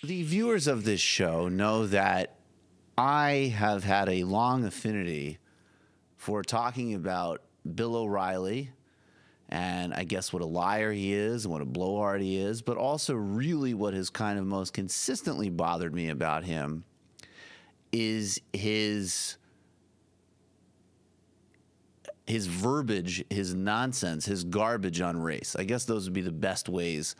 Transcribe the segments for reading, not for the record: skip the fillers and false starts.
The viewers of this show know that I have had a long affinity for talking about Bill O'Reilly and I guess what a liar he is and what a blowhard he is, but also really what has kind of most consistently bothered me about him is his verbiage, his nonsense, his garbage on race. I guess those would be the best ways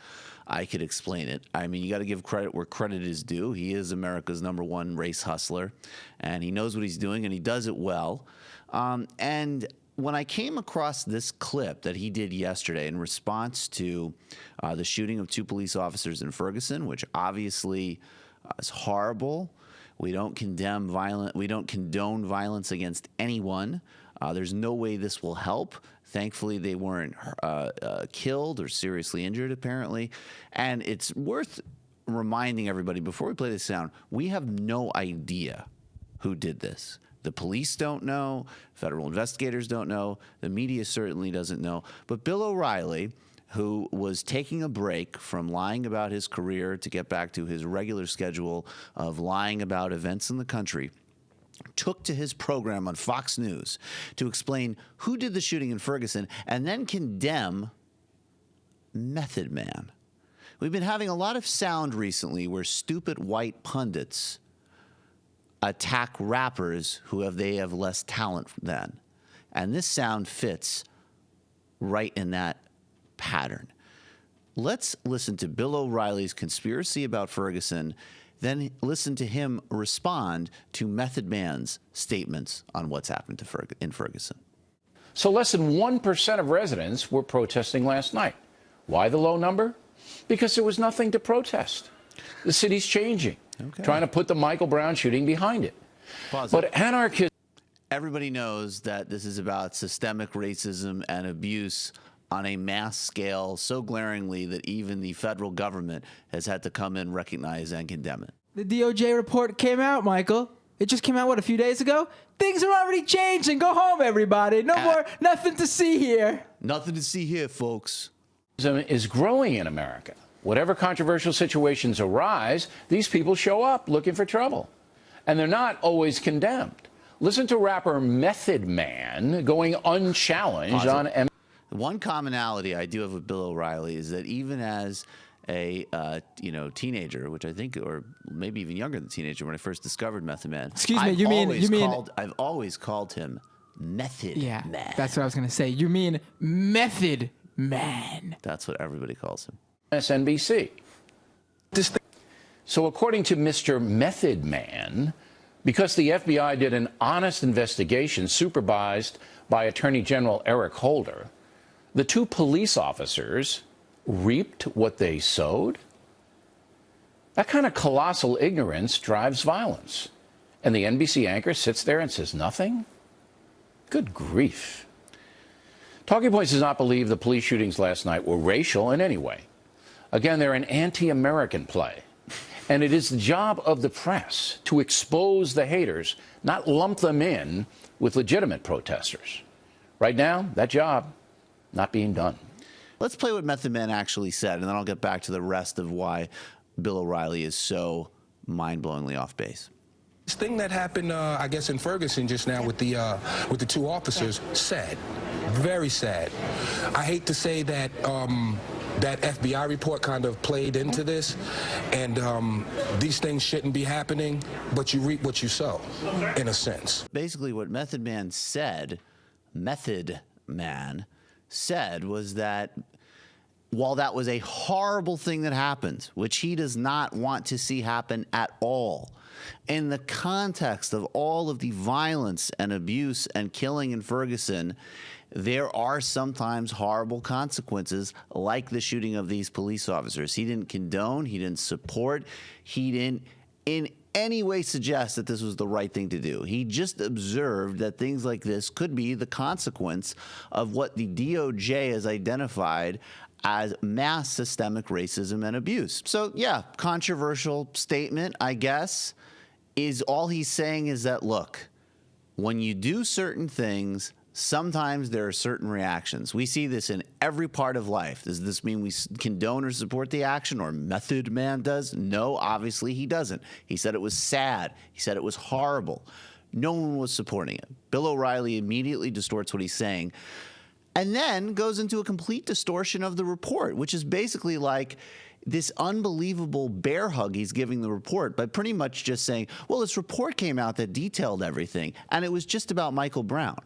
I could explain it. I mean, you got to give credit where credit is due. He is America's #1 race hustler, and he knows what he's doing, and he does it well. And when I came across this clip that he did yesterday in response to the shooting of 2 police officers in Ferguson, which obviously is horrible. We don't condone violence against anyone. There's no way this will help. Thankfully, they weren't killed or seriously injured, apparently. And it's worth reminding everybody, before we play this sound, we have no idea who did this. The police don't know. Federal investigators don't know. The media certainly doesn't know. But Bill O'Reilly, who was taking a break from lying about his career to get back to his regular schedule of lying about events in the country, took to his program on Fox News to explain who did the shooting in Ferguson and then condemn Method Man. We've been having a lot of sound recently where stupid white pundits attack rappers they have less talent than. And this sound fits right in that pattern. Let's listen to Bill O'Reilly's conspiracy about Ferguson, then listen to him respond to Method Man's statements on what's happened in Ferguson. So less than 1% of residents were protesting last night. Why the low number? Because there was nothing to protest. The city's changing, trying to put the Michael Brown shooting behind it. But anarchists... Everybody knows that this is about systemic racism and abuse on a mass scale so glaringly that even the federal government has had to come in, recognize, and condemn it. The DOJ report came out, Michael. It just came out, a few days ago? Things are already changing. Go home, everybody. Nothing to see here. Nothing to see here, folks. Is growing in America. Whatever controversial situations arise, these people show up looking for trouble. And they're not always condemned. Listen to rapper Method Man going unchallenged on... One commonality I do have with Bill O'Reilly is that even as a teenager, which I think, or maybe even younger than teenager, when I first discovered Method Man, I've always called him Method Man. That's what I was going to say. You mean Method Man? That's what everybody calls him. MSNBC. So according to Mr. Method Man, because the FBI did an honest investigation supervised by Attorney General Eric Holder, the 2 police officers reaped what they sowed? That kind of colossal ignorance drives violence. And the NBC anchor sits there and says nothing? Good grief. Talking Points does not believe the police shootings last night were racial in any way. Again, they're an anti-American play. And it is the job of the press to expose the haters, not lump them in with legitimate protesters. Right now, that job not being done. Let's play what Method Man actually said, and then I'll get back to the rest of why Bill O'Reilly is so mind-blowingly off base. This thing that happened, I guess, in Ferguson just now with the 2 officers, sad, very sad. I hate to say that that FBI report kind of played into this, and these things shouldn't be happening, but you reap what you sow, in a sense. Basically, what Method Man said was that while that was a horrible thing that happened, which he does not want to see happen at all, in the context of all of the violence and abuse and killing in Ferguson, there are sometimes horrible consequences, like the shooting of these police officers. He didn't condone, he didn't support, he didn't in any way suggest that this was the right thing to do. He just observed that things like this could be the consequence of what the DOJ has identified as mass systemic racism and abuse. So, yeah, controversial statement, I guess, is all he's saying is that, look, when you do certain things, sometimes there are certain reactions. We see this in every part of life. Does this mean we condone or support the action, or Method Man does? No, obviously he doesn't. He said it was sad. He said it was horrible. No one was supporting it. Bill O'Reilly immediately distorts what he's saying and then goes into a complete distortion of the report, which is basically like this unbelievable bear hug he's giving the report by pretty much just saying, well, this report came out that detailed everything, and it was just about Michael Brown.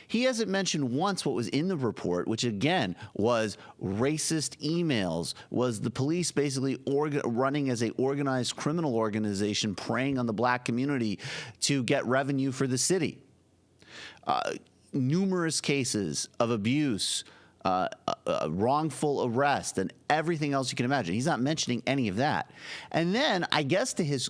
He hasn't mentioned once what was in the report, which again was racist emails, was the police basically running as a organized criminal organization preying on the black community to get revenue for the city. Numerous cases of abuse, wrongful arrest, and everything else you can imagine. He's not mentioning any of that. And then, I guess to his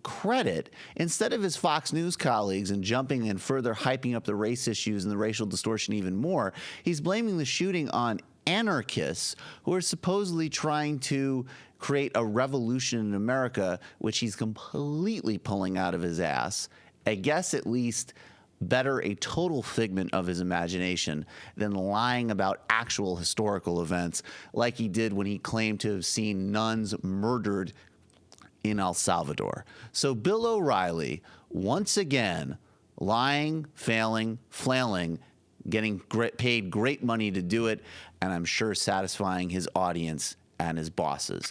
credit, instead of his Fox News colleagues and jumping and further hyping up the race issues and the racial distortion even more, he's blaming the shooting on anarchists who are supposedly trying to create a revolution in America, which he's completely pulling out of his ass. I guess at least better a total figment of his imagination than lying about actual historical events like he did when he claimed to have seen nuns murdered in El Salvador. So Bill O'Reilly, once again, lying, failing, flailing, getting paid great money to do it, and I'm sure satisfying his audience and his bosses.